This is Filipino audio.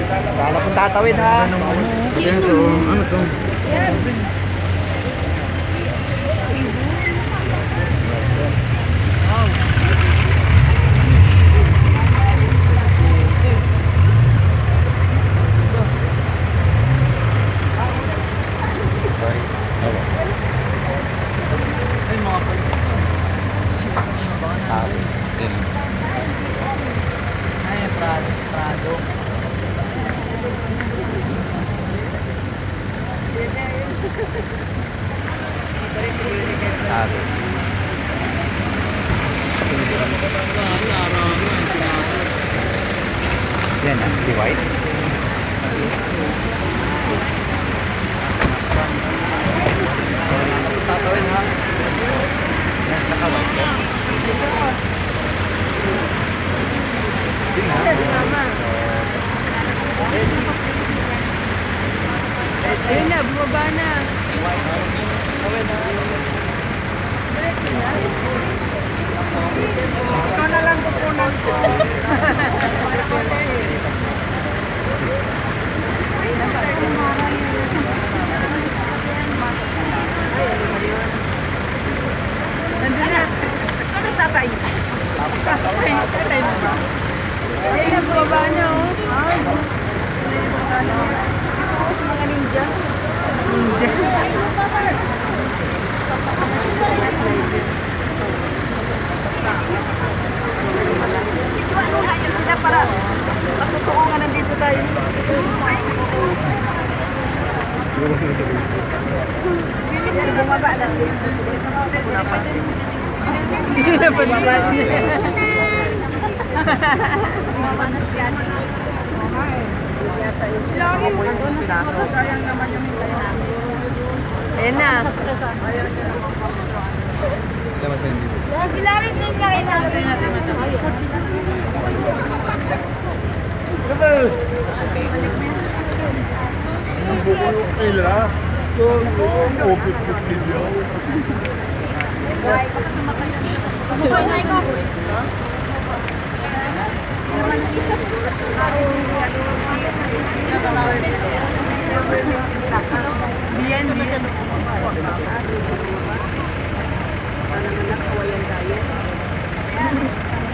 Kala kong tatawid ha. Ayan to. Ano to? Ay, Prado. Prado. Yan na, si White. Tatawin ha. Yan, saka White yan. Ayun na, bumaba na. Ikaw na lang kukunan ko. Nandun na. Ano sa tatay? Tatay na ba? Ayun na, bumaba na oh. Sa mga ninja. Ninja. Ito ano nga yan sila para matutoo nga nandito tayo. Bumaba na. Hindi na bumaba niya. Sayang naman yung hintay namin. Ayan na. Ilalim din kayo natin. Ang bukulong nila. Biyan.